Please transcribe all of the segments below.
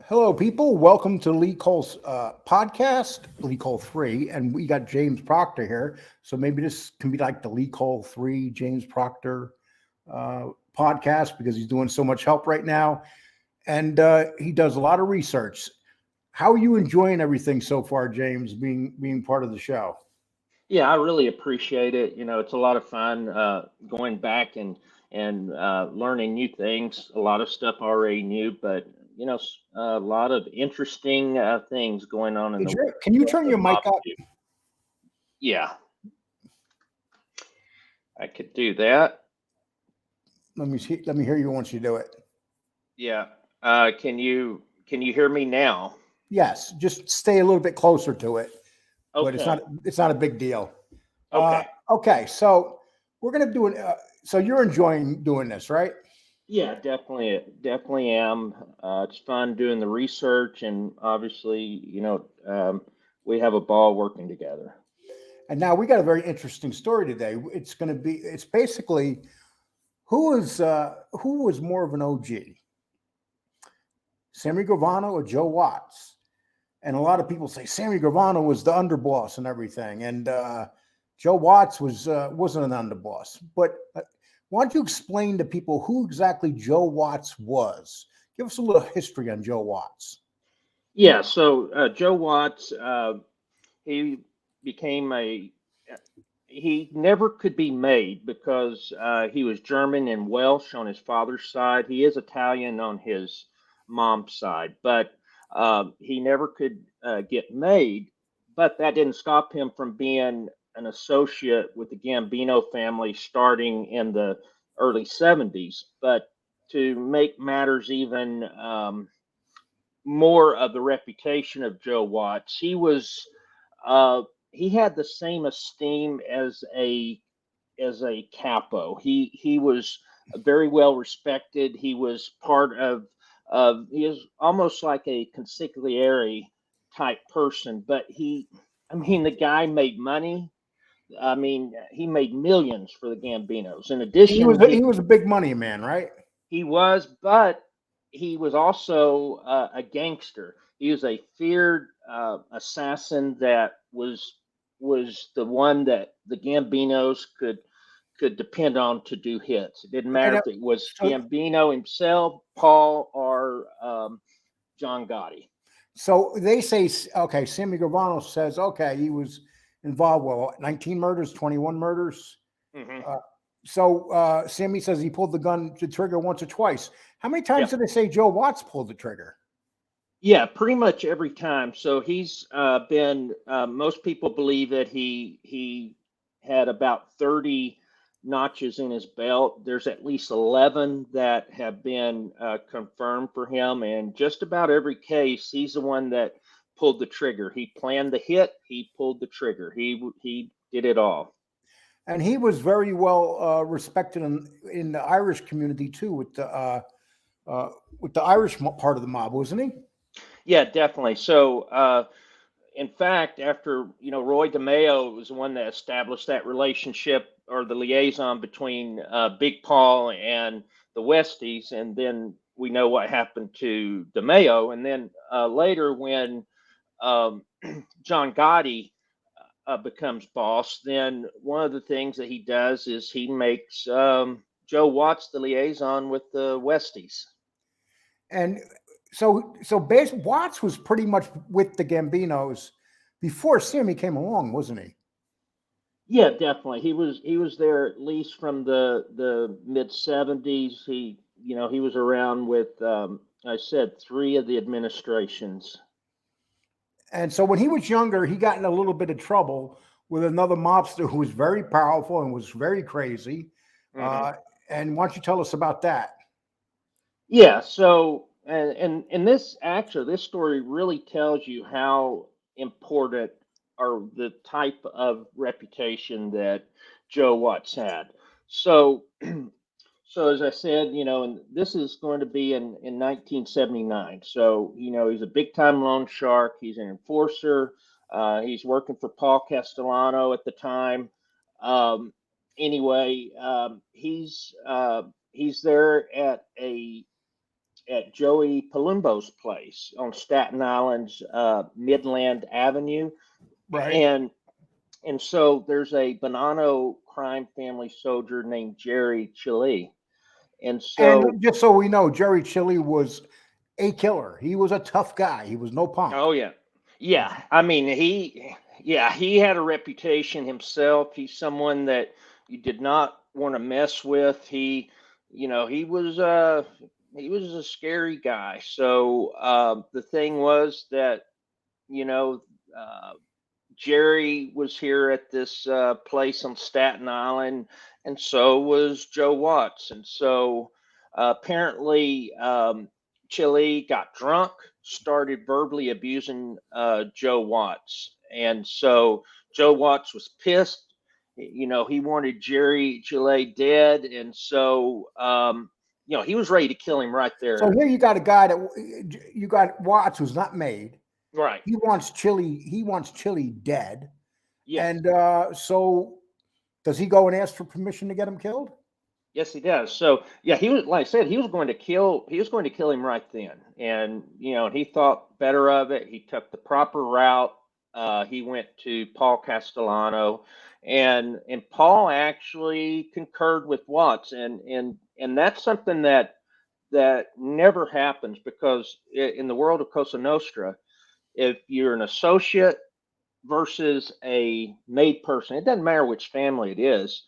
Hello, people. Welcome to Lee Cole's podcast, Lee Cole 3. And we got James Proctor here. So maybe this can be like the Lee Cole 3 James Proctor podcast because he's doing so much help right now. And he does a lot of research. How are you enjoying everything so far, James, being part of the show? Yeah, I really appreciate it. It's a lot of fun going back and learning new things. A lot of stuff I already knew, but a lot of interesting things going on in the world Can you turn of your mic mob up? too. Yeah, I could do that. Let me hear you once you do it. Yeah. Can you hear me now? Yes, just stay a little bit closer to it, but Okay. it's not a big deal. Okay. Okay, so we're gonna do it. So you're enjoying doing this, right? Yeah, definitely am. It's fun doing the research, and obviously, we have a ball working together. And now we got a very interesting story today. It's basically who was more of an OG, Sammy Gravano or Joe Watts? And a lot of people say Sammy Gravano was the underboss and everything, and Joe Watts wasn't an underboss. But why don't you explain to people who exactly Joe Watts was? Give us a little history on Joe Watts. Yeah, so Joe Watts, he became he never could be made because he was German and Welsh on his father's side. He is Italian on his mom's side, but he never could get made. But that didn't stop him from being an associate with the Gambino family starting in the early 70s. But to make matters even more of the reputation of Joe Watts. Uh, he had the same esteem as a capo. He was very well respected. He was part of he is almost like a consigliere type person, but I mean the guy made money. I mean, he made millions for the Gambinos. In addition, He was a big money man, right? he was, but he was also a gangster. He was a feared assassin that was the one that the Gambinos could depend on to do hits. It didn't And matter if it was so, Gambino himself, Paul, or John Gotti. so they say, okay, Sammy Gravano says, okay, he was involved with 19 murders, 21 murders. Hmm. Uh, Sammy says he pulled the trigger once or twice. How many Yeah, times did they say Joe Watts pulled the trigger? yeah, pretty much every time. So he's been. Most people believe that he had about 30 notches in his belt. There's at least 11 that have been confirmed for him, and just about every case, he's the one that pulled the trigger. He planned the hit. He pulled the trigger. He did it all. And he was very well respected in the Irish community too, uh, with the Irish part of the mob, wasn't he? Yeah, definitely. So. In fact, after Roy DeMeo was the one that established that relationship or the liaison between Big Paul and the Westies, and then we know what happened to DeMeo, and then later when um, John Gotti becomes boss, then one of the things that he does is he makes Joe Watts the liaison with the Westies. And Watts was pretty much with the Gambinos before Sammy came along, wasn't he? Yeah, definitely. He was there at least from the mid 70s. He was around with I said three of the administrations. And so when he was younger, he got in a little bit of trouble with another mobster who was very powerful and was very crazy. Hmm. Uh, and why don't you tell us about that? Yeah, so and this story really tells you how important or the type of reputation that Joe Watts had. So So as I said, and this is going to be in 1979. So he's a big time loan shark. He's an enforcer. He's working for Paul Castellano at the time. Um, anyway, he's there at Joey Palumbo's place on Staten Island's Midland Avenue, Right. and so there's a Bonanno crime family soldier named Jerry Chile, and And so just so we know, Jerry Chile was a killer. He was a tough guy. He was no punk. oh yeah, yeah. I mean he had a reputation himself. He's someone that you did not want to mess with. He was a scary guy. So the thing was that you know. Uh, Jerry was here at this place on Staten Island, and so was Joe Watts. And so apparently, Chile got drunk, started verbally abusing Joe Watts. And so Joe Watts was pissed. He wanted Jerry Chile dead. And so, he was ready to kill him right So there. here you got a guy that you got Watts, who's not made. Right. He wants Chili. He wants Chili dead. Yes. And so, does he go and ask for permission to get him killed? Yes, he does. So yeah, he was like I said, he was going to kill him right then. And he thought better of it. He took the proper route. He went to Paul Castellano, and Paul actually concurred with Watts, and that's something that never happens because in the world of Cosa Nostra, if you're an associate versus a made person, it doesn't matter which family it is,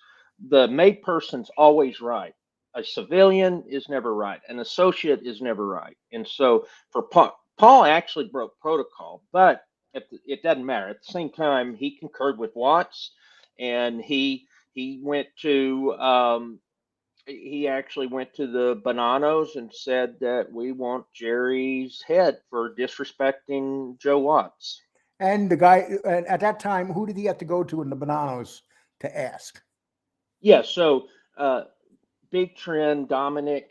the made person's always right. A civilian is never right. An associate is never right. And so for Paul actually broke protocol, but it doesn't matter. At the same time, he concurred with Watts, and he went to he actually went to the Bonanos and said that we want Jerry's head for disrespecting Joe Watts. And the guy at that time, who did he have to go to in the Bananos to ask? Yeah, so Big Trend, Dominic,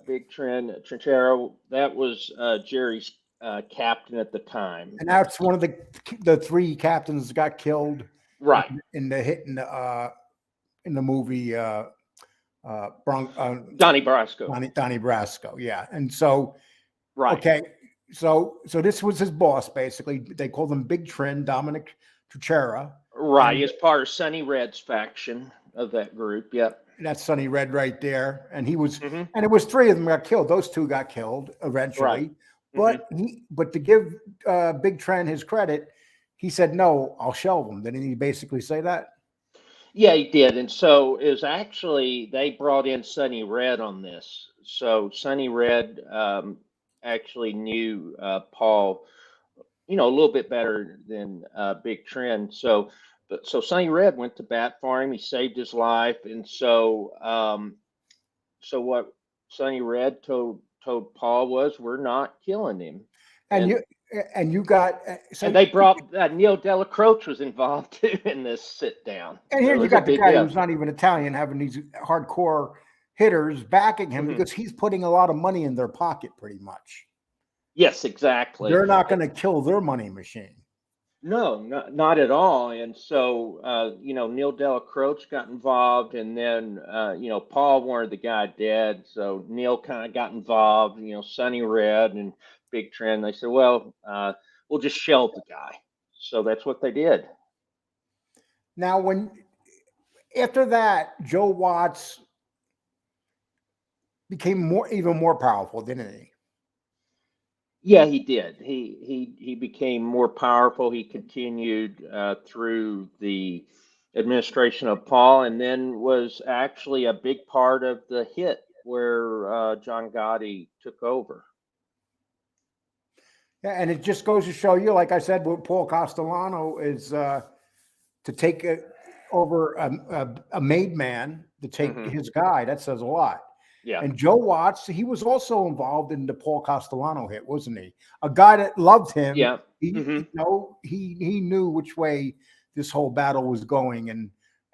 Big Trend, Trinchero, that was Jerry's captain at the time. And that's one of the three captains that got killed Right. in the hit in the movie Donnie Brasco. Donnie Brasco. Yeah, and so Right. okay, so this was his boss basically. They called him Big Trend, Dominic Tuchera. Right. And He's part of Sonny Red's faction of that group. Yep. that's Sonny Red right there. And he was, Hmm. and it was three of them got killed. Those two got killed eventually. Right. But to give Big Trend his credit, he said, "No, I'll shelve him." Didn't he basically say that? Yeah, he did. And so it was actually, they brought in Sonny Red on this. So Sonny Red actually knew Paul, a little bit better than Big Trend. So Sonny Red went to bat for him. He saved his life. And so what Sonny Red told Paul was, we're not killing him. And And you got so and they brought Neil Delacroce was involved too in this sit down. and So here it you was a got the big guy deal. who's not even Italian having these hardcore hitters backing him Mhm. because he's putting a lot of money in their pocket, pretty much. Yes, exactly. They're not going to kill their money machine. No, not at all. And so, Neil Delacroce got involved, and then, Paul wanted the guy dead. So Neil kind of got involved, Sonny Red and Big Trend. They said, well, we'll just shelve the guy. So that's what they did. Now, when after that, Joe Watts became even more powerful, didn't he? Yeah, he did. He became more powerful. He continued through the administration of Paul, and then was actually a big part of the hit where John Gotti took over. Yeah, and it just goes to show you, like I said, what Paul Castellano is to take over a made man to take Mhm. his guy. That says a lot. Yeah. And Joe Watts, he was also involved in the Paul Castellano hit, wasn't he? A guy that loved him. Yeah. He, Mhm. he knew which way this whole battle was going, and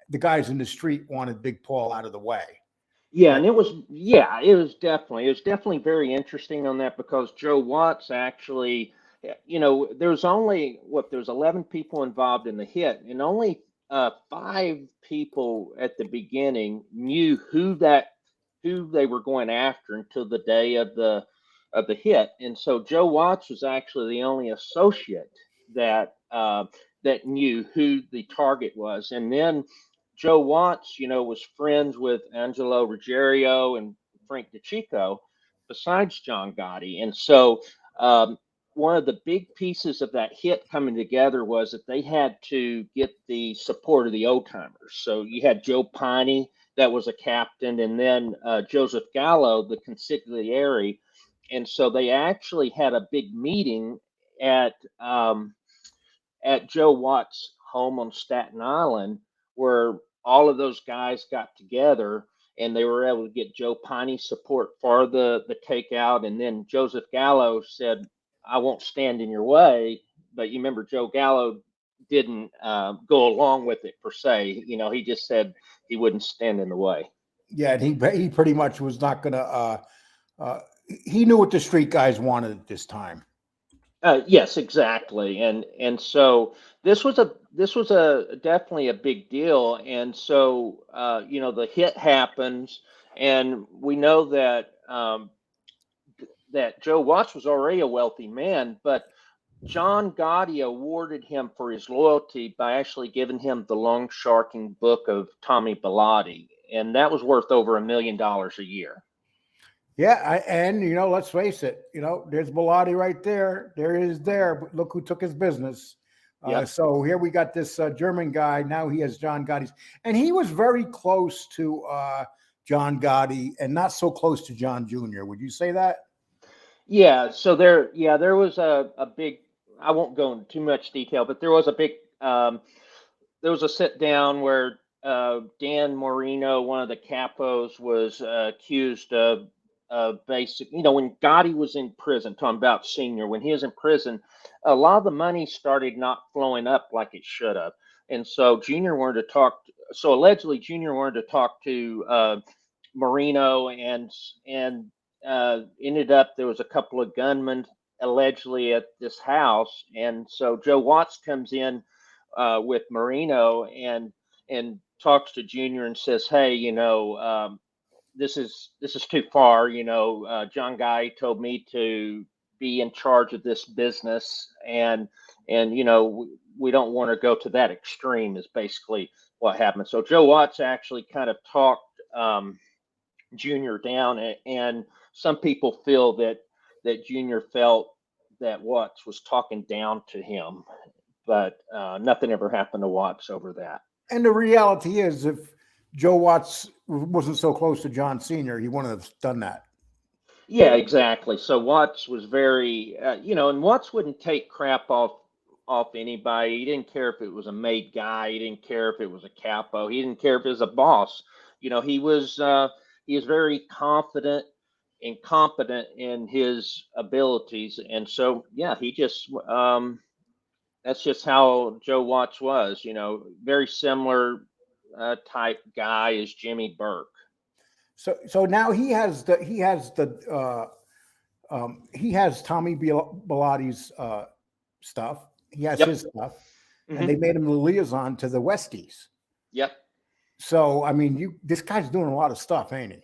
the guys in the street wanted Big Paul out of the way. Yeah, and it was definitely very interesting on that because Joe Watts actually, there's 11 people involved in the hit, and only 5 people at the beginning knew who they were going after until the day of of the hit. And so Joe Watts was actually the only associate that that knew who the target was. And then Joe Watts, was friends with Angelo Ruggiero and Frank DeCicco, besides John Gotti. And so one of the big pieces of that hit coming together was that they had to get the support of the old timers. So you had Joe Piney, that was a captain, and then Joseph Gallo, the consigliere. And so they actually had a big meeting at Joe Watts' home on Staten Island, where all of those guys got together and they were able to get Joe Piney's support for the takeout. And then Joseph Gallo said, "I won't stand in your way." But you remember Joe Gallo didn't go along with it per se. He just said he wouldn't stand in the way. Yeah, and he pretty much was not going to. He knew what the street guys wanted at this time. Yes, exactly, and so this was a definitely a big deal, and so the hit happens, and we know that Joe Watts was already a wealthy man, but John Gotti awarded him for his loyalty by actually giving him the loan sharking book of Tommy Bilotti, and that was worth over $1 million a year. Yeah, and let's face it. There's Bilotti right there. There is there, but look who took his business. Yep. So here we got this German guy. Now he has John Gotti's, and he was very close to John Gotti, and not so close to John Jr. Would you say that? Yeah, so there was a big. I won't go into too much detail, but there was a big. There was a sit down where Dan Marino, one of the capos, was accused of basic. When Gotti was in prison, talking about Senior, when he was in prison, a lot of the money started not flowing up like it should have, and so Junior wanted to talk. So allegedly, Junior wanted to talk to Marino, and ended up there was a couple of gunmen allegedly at this house, and so Joe Watts comes in with Marino and talks to Junior and says, "Hey, this is too far. John Guy told me to be in charge of this business, and we don't want to go to that extreme." Is basically what happened. So Joe Watts actually kind of talked Junior down, and some people feel that Junior felt that Watts was talking down to him, but nothing ever happened to Watts over that. And the reality is, if Joe Watts wasn't so close to John Sr., he wouldn't have done that. Yeah, exactly. So Watts was very, and Watts wouldn't take crap off anybody. He didn't care if it was a made guy. He didn't care if it was a capo. He didn't care if it was a boss. He was very confident and competent in his abilities, and so yeah, he just that's just how Joe Watts was. Very similar type guy as Jimmy Burke. So now he has Tommy Bilotti's stuff. He has Yep. his stuff, and they Hmm. made him the liaison to the Westies. Yep. So I mean, this guy's doing a lot of stuff, ain't he?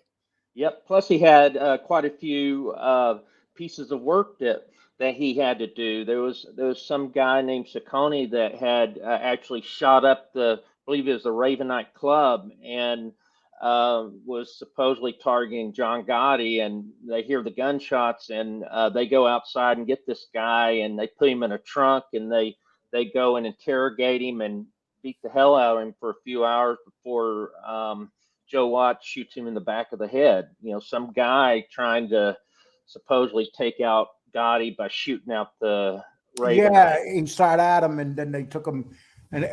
Yep. Plus, he had quite a few pieces of work that he had to do. There was some guy named Ciccone that had actually shot up I believe it was the Ravenite Club, and was supposedly targeting John Gotti. And they hear the gunshots, and they go outside and get this guy, and they put him in a trunk, and they go and interrogate him and beat the hell out of him for a few hours before Joe Watts shoots him in the back of the head. Some guy trying to supposedly take out Gotti by shooting out the Yeah, Ravenite. he shot at him, and then they took him, and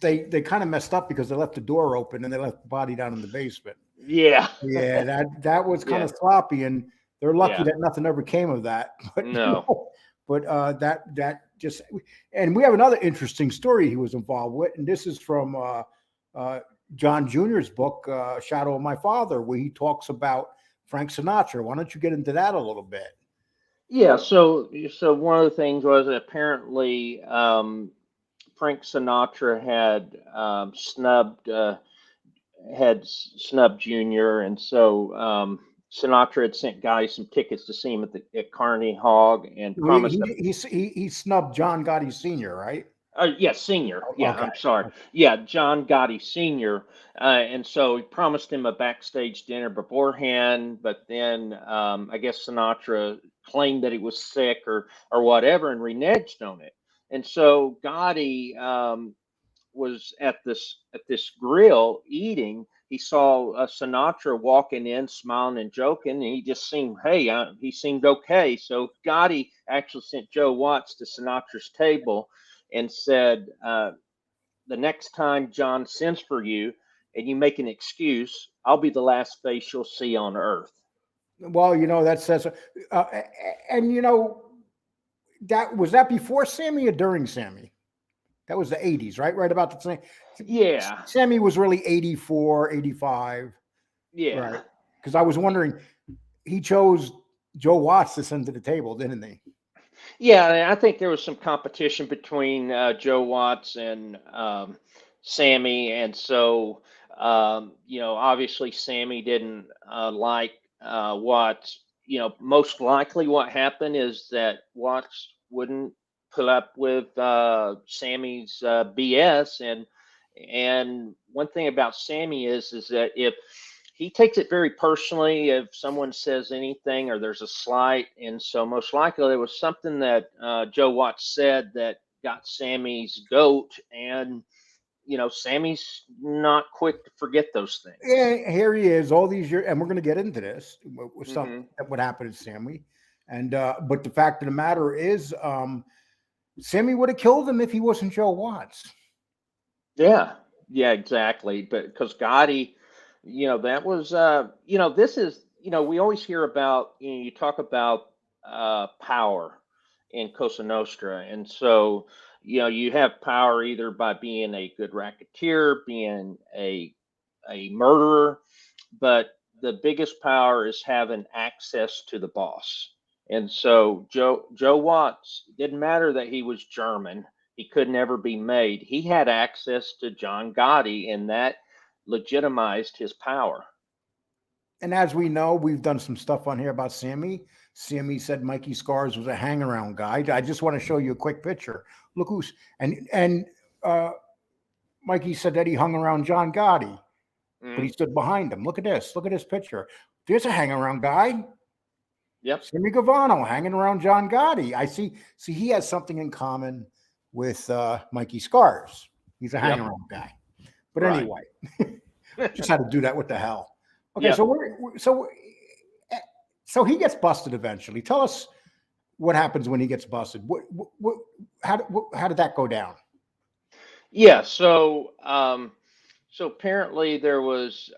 they kind of messed up because they left the door open and they left the body down in the basement. Yeah. Yeah, that was kind Yeah. of sloppy, and they're lucky Yeah. that nothing ever came of that. But No. that just, and we have another interesting story he was involved with, and this is from John Jr.'s book, Shadow of My Father, where he talks about Frank Sinatra. Why don't you get into that a little bit? Yeah. So one of the things was apparently Frank Sinatra had snubbed Junior, and so Sinatra had sent Gotti some tickets to see him at Carnegie Hall and promised him. He snubbed John Gotti Sr., right? Yeah, senior. Yeah, Okay. I'm sorry. Yeah, John Gotti Sr. And so he promised him a backstage dinner beforehand, but then I guess Sinatra claimed that he was sick or whatever and reneged on it. And so Gotti was at this grill eating. He saw Sinatra walking in, smiling and joking, and he just seemed, hey, he seemed okay. So Gotti actually sent Joe Watts to Sinatra's table and said, the next time John sends for you and you make an excuse, I'll be the last face you'll see on earth. Well, that says, and that before Sammy or during Sammy? That was the 80s, right? Right about the same. Yeah. Sammy was really 84, 85. Yeah. Right. Because I was wondering, he chose Joe Watts to send to the table, didn't he? Yeah, I think there was some competition between Joe Watts and Sammy, and so obviously Sammy didn't like Watts. Most likely what happened is that Watts wouldn't put up with Sammy's BS, and one thing about Sammy is that if he takes it very personally if someone says anything or there's a slight. And so most likely there was something that Joe Watts said that got Sammy's goat. And, Sammy's not quick to forget those things. Yeah, here he is all these years. And we're going to get into this with stuff Mm-hmm. that would happen to Sammy. And, but the fact of the matter is, Sammy would have killed him if he wasn't Joe Watts. Yeah, exactly. But because Gotti, that was, this is, we always hear about, you talk about power in Cosa Nostra. And so, you have power either by being a good racketeer, being a murderer, but the biggest power is having access to the boss. And so Joe Watts, didn't matter that he was German, he could never be made. He had access to John Gotti, and that legitimized his power. And as we know, we've done some stuff on here about Sammy. Sammy said Mikey Scars was a hang around guy. I just want to show you a quick picture. Look who's and Mikey said that he hung around John Gotti, but he stood behind him. Look at this. Look at this picture. There's a hang around guy. Yep. Sammy Gravano hanging around John Gotti. I see. See, he has something in common with Mikey Scars. He's a hang around guy. But anyway, just had to do that. What the hell? Okay, so he gets busted eventually. Tell us what happens when he gets busted. How did that go down? Yeah, so apparently there was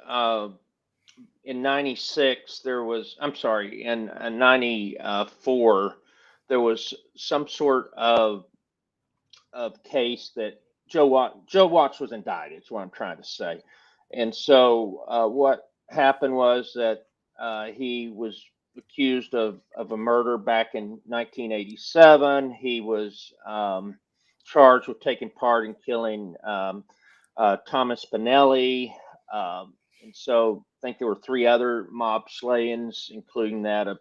in '96 there was, I'm sorry, in '94 there was some sort of case that Joe Watts was indicted. Is what I'm trying to say. And so what happened was that he was accused of a murder back in 1987. He was charged with taking part in killing Thomas Spinelli. And so I think there were 3 other mob slayings, including that of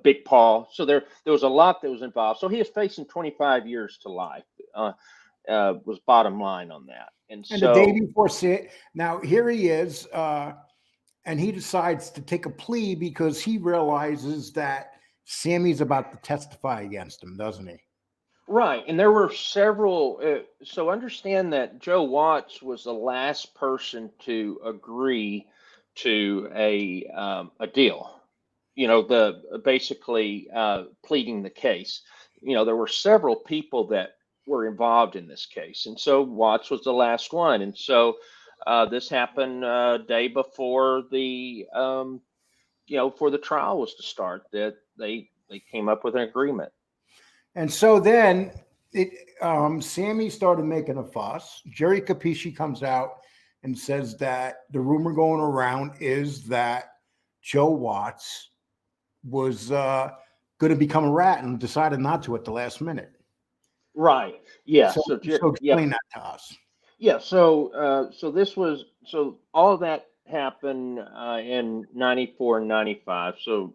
Big Paul. So there was a lot that was involved. So he is facing 25 years to life. Was bottom line on that. And so the day before now here he is, and he decides to take a plea because he realizes that Sammy's about to testify against him, doesn't he? Right, and there were several. So understand that Joe Watts was the last person to agree to a deal. The basically pleading the case. There were several people that were involved in this case, and so Watts was the last one. And so this happened day before the for the trial was to start. That they came up with an agreement. And so then Sammy started making a fuss. Jerry Capisci comes out and says that the rumor going around is that Joe Watts was going to become a rat and decided not to at the last minute. Right. Yeah. So explain that to us. Yeah. So this was all of that happened in 94 and 95. So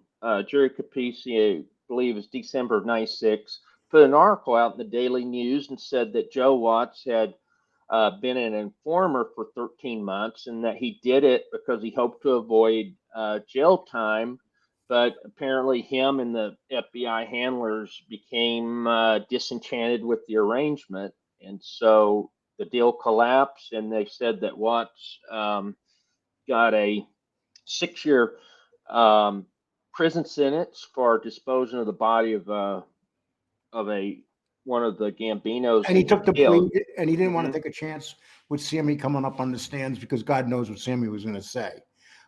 Jerry Capece, I believe it was December of 96, put an article out in the Daily News and said that Joe Watts had been an informer for 13 months and that he did it because he hoped to avoid jail time. But apparently, him and the FBI handlers became disenchanted with the arrangement. And so the deal collapsed, and they said that Watts got a 6-year prison sentence for disposing of the body of a one of the Gambinos And he took the killed. plea, and he didn't want to Mhm. take a chance with Sammy coming up on the stands because God knows what Sammy was going to say.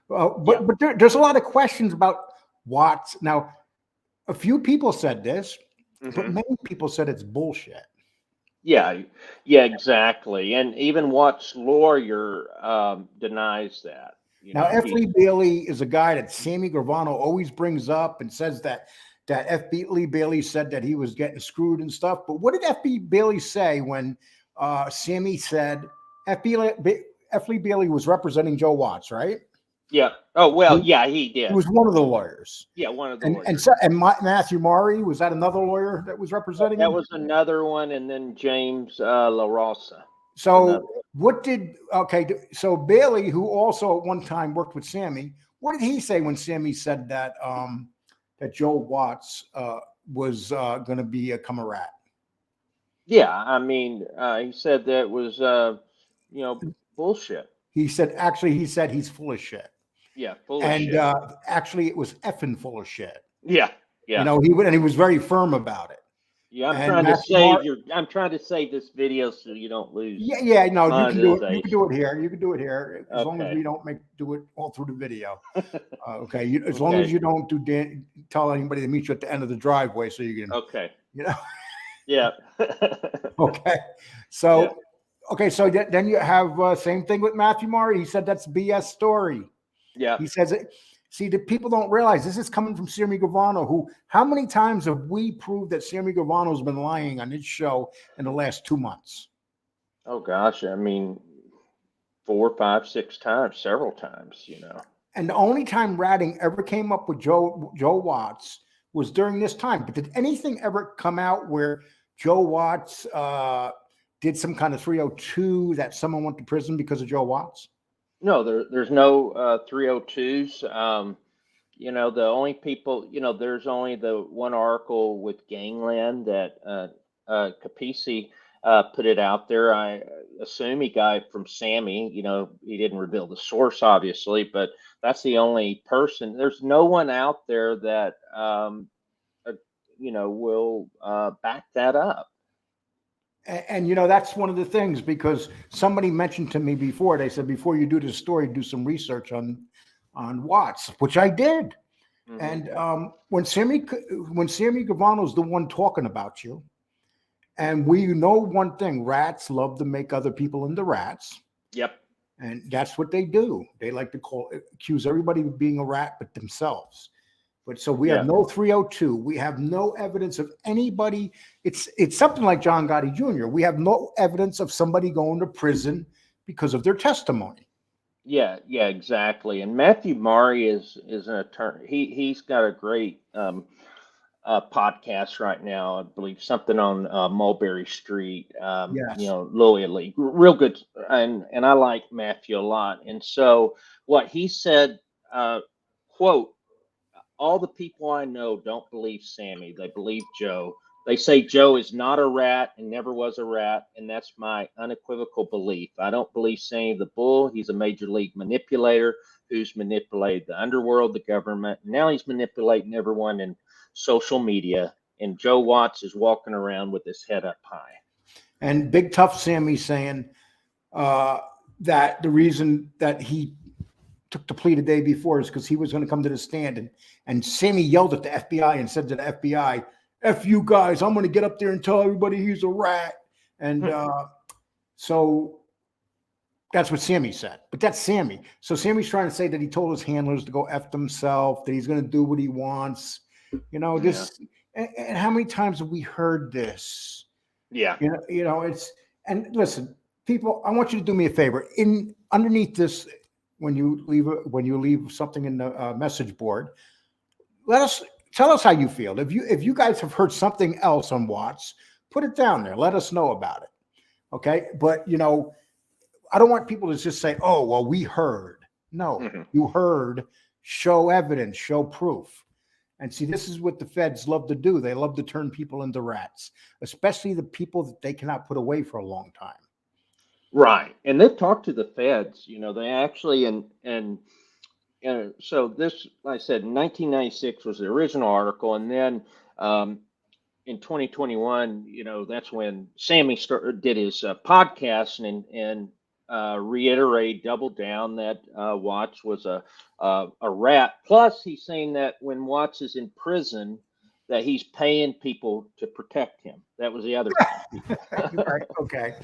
But Yeah. there's a lot of questions about Watts. Now, a few people said this, but Hmm. many people said it's bullshit. Yeah, yeah, exactly. And even Watt's lawyer denies that. You Now, know, F. he, Lee Bailey is a guy that Sammy Gravano always brings up and says that F. B. Lee Bailey said that he was getting screwed and stuff. But what did F. B. Bailey say when Sammy said F. B. F. Lee Bailey was representing Joe Watts, right? yeah. Oh, He, well, yeah, he he did. was one of the lawyers. Yeah, one of the And lawyers. so Matthew Maury, was that another lawyer that was representing That him? was another one, and then James La Rosa was another. So so Bailey, who also at one time worked with Sammy, what did he say when Sammy said that that Joe Watts was going to become a rat? Yeah, I mean, he said that was, bullshit. He said he's full of shit. Yeah, full of And shit. actually it was effing full of shit. Yeah, You yeah. know, he was very firm about it. Yeah, And Matthew Mar I'm trying to save this video so you don't lose yeah, no, you can do it. You can monetization. do it here. You can do it here as long as Okay. we don't do it all through the video. Okay, as long as Okay. you don't tell anybody to meet you at the end of the driveway, so you can, Okay. you know. Yeah. Okay, Yeah. so then you have same thing with Matthew Murray. He said that's BS story. Yeah. He says it. See, the people don't realize this is coming from Sammy Gravano. Who? How many times have we proved that Sammy Gravano's been lying on his show in the last 2 months? Oh gosh, I mean, 4, 5, 6 times, several times, And the only time ratting ever came up with Joe Watts was during this time. But did anything ever come out where Joe Watts did some kind of 302 that someone went to prison because of Joe Watts? No, there's no 302s. The only people, there's only the one article with Gangland that Capisi put it out there. I assume he got it from Sammy. He didn't reveal the source, obviously, but that's the only person. There's no one out there that, will back that up. And that's one of the things, because somebody mentioned to me before, they said, before you do this story, do some research on Watts, which I did. Mm-hmm. And when Sammy Gravano's the one talking about you, and we know one thing: rats love to make other people into rats. Yep. And that's what they do. They like to accuse everybody of being a rat but themselves. But so we have no 302. We have no evidence of anybody. It's something like John Gotti Jr. We have no evidence of somebody going to prison because of their testimony. Yeah, exactly. And Matthew Murray is an attorney. He's got a great podcast right now. I believe something on Mulberry Street. Yes. Louis League, real good. And I like Matthew a lot. And so what he said, quote, all the people I know don't believe Sammy. They believe Joe. They say Joe is not a rat and never was a rat, and that's my unequivocal belief. I don't believe Sammy the Bull. He's a major league manipulator who's manipulated the underworld, the government. Now he's manipulating everyone in social media, and Joe Watts is walking around with his head up high. And Big Tough Sammy saying that the reason that he took the plea the day before is because he was going to come to the stand, and Sammy yelled at the FBI and said to the FBI, "F you guys, I'm going to get up there and tell everybody he's a rat." And so that's what Sammy said. But that's Sammy. So Sammy's trying to say that he told his handlers to go F himself, that he's going to do what he wants. This. And how many times have we heard this? Yeah. It's, and listen, people, I want you to do me a favor. Underneath this when you leave something in the message board. Tell us how you feel. If you guys have heard something else on Watts, put it down there. Let us know about it. Okay, but I don't want people to just say, "Oh, well, we heard." No, you heard. Show evidence. Show proof. And see, this is what the feds love to do. They love to turn people into rats, especially the people that they cannot put away for a long time. Right. And they've talked to the feds, they actually, and so this, like I said, 1996 was the original article. And then in 2021, that's when Sammy did his podcast and doubled down that Watts was a rat. Plus, he's saying that when Watts is in prison, that he's paying people to protect him. That was the other thing. Right. Okay.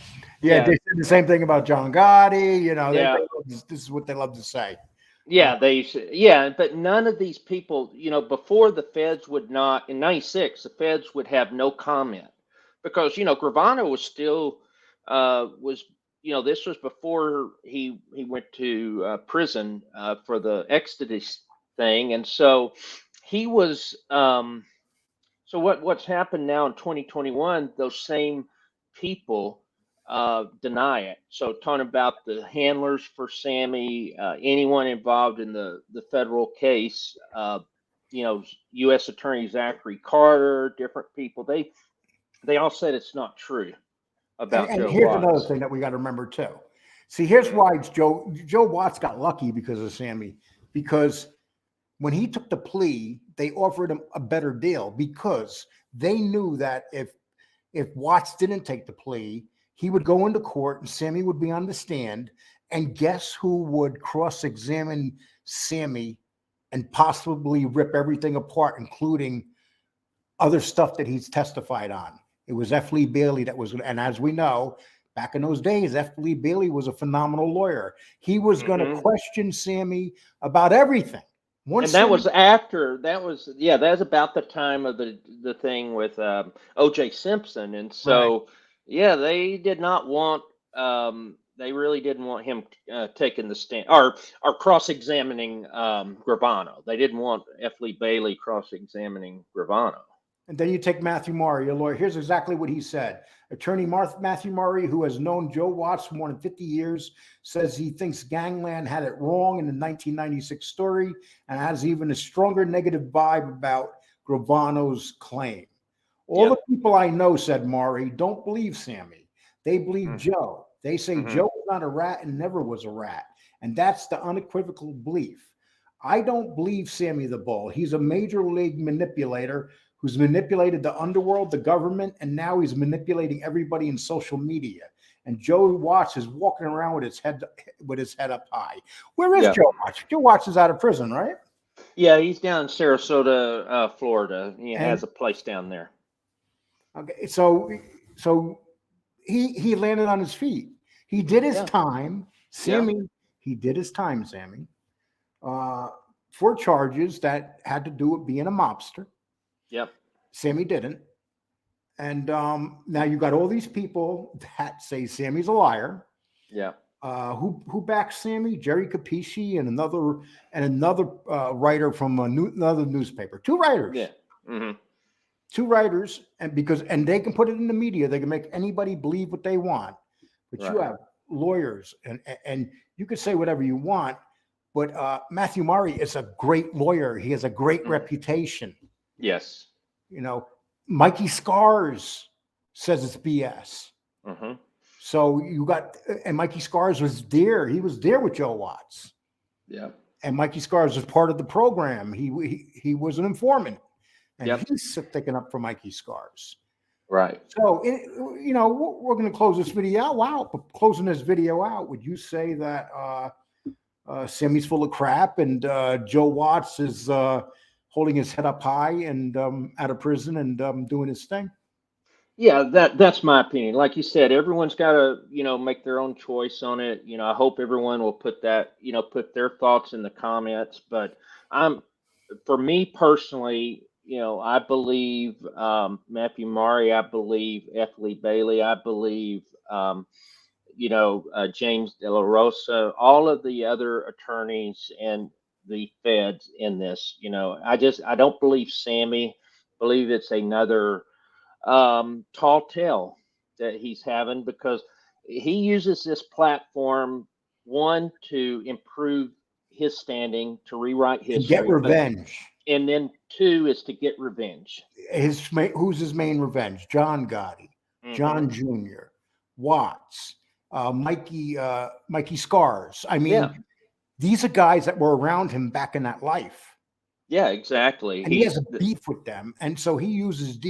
Yeah, they said the same thing about John Gotti. Yeah. This is what they love to say. Yeah, but none of these people, before the feds would not, in 96, the feds would have no comment because, Gravano was still, this was before he went to prison for the Exodus thing. And so he was, so what's happened now in 2021, those same people deny it. So talking about the handlers for Sammy, anyone involved in the federal case, U.S. Attorney Zachary Carter, different people, they all said it's not true about And Joe here's Watts. another thing that we got to remember too. See, here's why Joe Watts got lucky because of Sammy, because when he took the plea, they offered him a better deal because they knew that if Watts didn't take the plea, he would go into court and Sammy would be on the stand. And guess who would cross-examine Sammy and possibly rip everything apart, including other stuff that he's testified on? It was F. Lee Bailey that was, and as we know, back in those days, F. Lee Bailey was a phenomenal lawyer. He was going to question Sammy about everything. And that was about the time of the thing with O.J. Simpson, and so they did not want they really didn't want him taking the stand or cross-examining Gravano. They didn't want F. Lee Bailey cross-examining Gravano. And then you take Matthew Murray, a lawyer. Here's exactly what he said. Attorney Matthew Murray, who has known Joe Watts for more than 50 years, says he thinks Gangland had it wrong in the 1996 story and has even a stronger negative vibe about Gravano's claim. All the people I know, said Murray, don't believe Sammy. They believe Joe. They say Joe was not a rat and never was a rat. And that's the unequivocal belief. I don't believe Sammy the Bull. He's a major league manipulator who's manipulated the underworld, the government, and now he's manipulating everybody in social media. And Joe Watts is walking around with his head up high. Where is Joe Watts? Joe Watts is out of prison, right? Yeah, he's down in Sarasota, Florida. He has a place down there. Okay, so he landed on his feet. He did his time, Sammy. He did his time, Sammy, for charges that had to do with being a mobster. Yep. Sammy didn't. And now you got all these people that say Sammy's a liar. Yeah. Who backs Sammy? Jerry Capisci and another writer from another newspaper. Two writers. Yeah. Mm-hmm. Two writers, and they can put it in the media. They can make anybody believe what they want. But you have lawyers, and you can say whatever you want. But Matthew Murray is a great lawyer. He has a great reputation. Yes. Mikey Scars says it's BS. So you got, and Mikey Scars was there. He was there with Joe Watts. Yeah. And Mikey Scars was part of the program. He was an informant, and he's sticking up for Mikey Scars. Right. So we're going to close this video out. Wow. But closing this video out, would you say that Sammy's full of crap and Joe Watts is holding his head up high and out of prison and doing his thing? Yeah, that's my opinion. Like you said, everyone's got to, make their own choice on it. I hope everyone will put their thoughts in the comments. But for me personally, I believe Matthew Murray. I believe F. Lee Bailey. I believe James De La Rosa, all of the other attorneys and the feds in this. I don't believe Sammy. Believe it's another tall tale that he's having, because he uses this platform, one, to improve his standing, to rewrite And get history, revenge. and then two is to get revenge. Who's his main revenge? John Gotti, John Jr., Watts, Mikey Scars. I Yeah, mean, these are guys that were around him back in that life. yeah, exactly. And he has a beef with them, and so he uses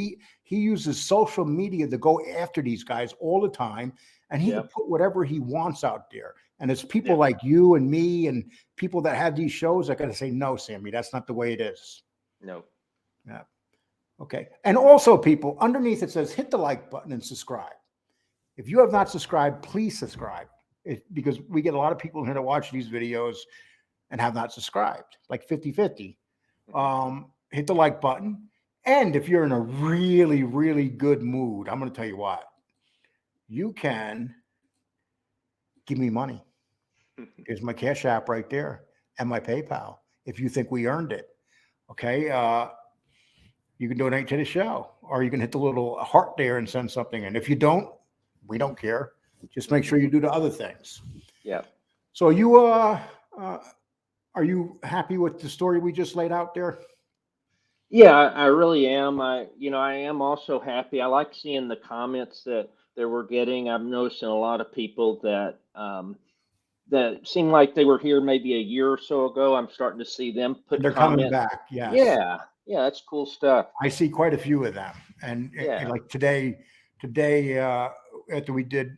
social media to go after these guys all the time, and he can put whatever he wants out there. And it's people like you and me and people that have these shows that got to say, no, Sammy, that's not the way it is. No. Yeah. Okay. And also, people, underneath it says hit the like button and subscribe. If you have not subscribed, please subscribe, because we get a lot of people here to watch these videos and have not subscribed, like 50-50. Hit the like button. And if you're in a really, really good mood, I'm going to tell you what, you can give me money. Here's my Cash App right there and my PayPal if you think we earned it. Okay. You can donate to the show, or you can hit the little heart there and send something. And if you don't, we don't care. Just make sure you do the other things. Yeah. So are you happy with the story we just laid out there? Yeah, I really am. I am also happy. I like seeing the comments that we're getting. I'm noticing a lot of people that that seem like they were here maybe a year or so ago. I'm starting to see them put They're coming comments. back. Yes. Yeah, yeah, that's cool stuff. I see quite a few of them. And like today, after we did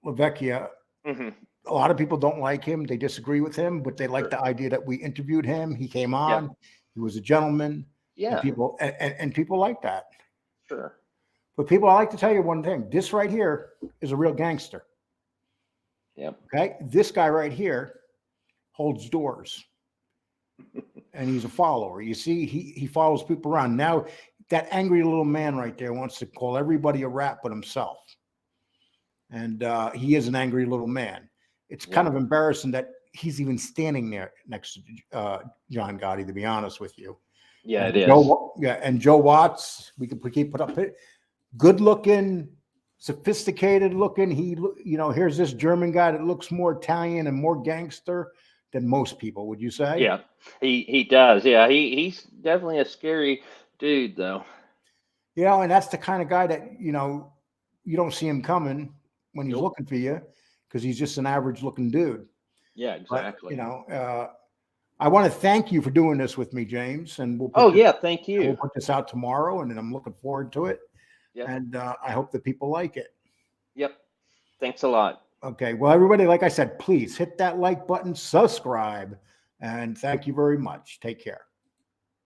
LaVecchia, a lot of people don't like him. They disagree with him, but they like the idea that we interviewed him. He came on. He was a gentleman. Yeah. And people like that. Sure. But people, I like to tell you one thing. This right here is a real gangster. Yep. Okay. This guy right here holds doors. And he's a follower. You see, he follows people around. Now, that angry little man right there wants to call everybody a rat but himself. And he is an angry little man. It's kind of embarrassing that he's even standing there next to John Gotti, to be honest with you. Yeah, and it is. And Joe Watts, we can keep put up it. Good looking, sophisticated looking. Here's this German guy that looks more Italian and more gangster than most people, would you say? Yeah, he does. Yeah, he's definitely a scary dude, though. And that's the kind of guy that, you don't see him coming when he's looking for you, because he's just an average looking dude. Yeah, exactly. But, I want to thank you for doing this with me, James. And we'll thank you. We'll put this out tomorrow, and then I'm looking forward to it. Yeah. And I hope that people like it. Yep. Thanks a lot. Okay. Well, everybody, like I said, please hit that like button, subscribe, and thank you very much. Take care.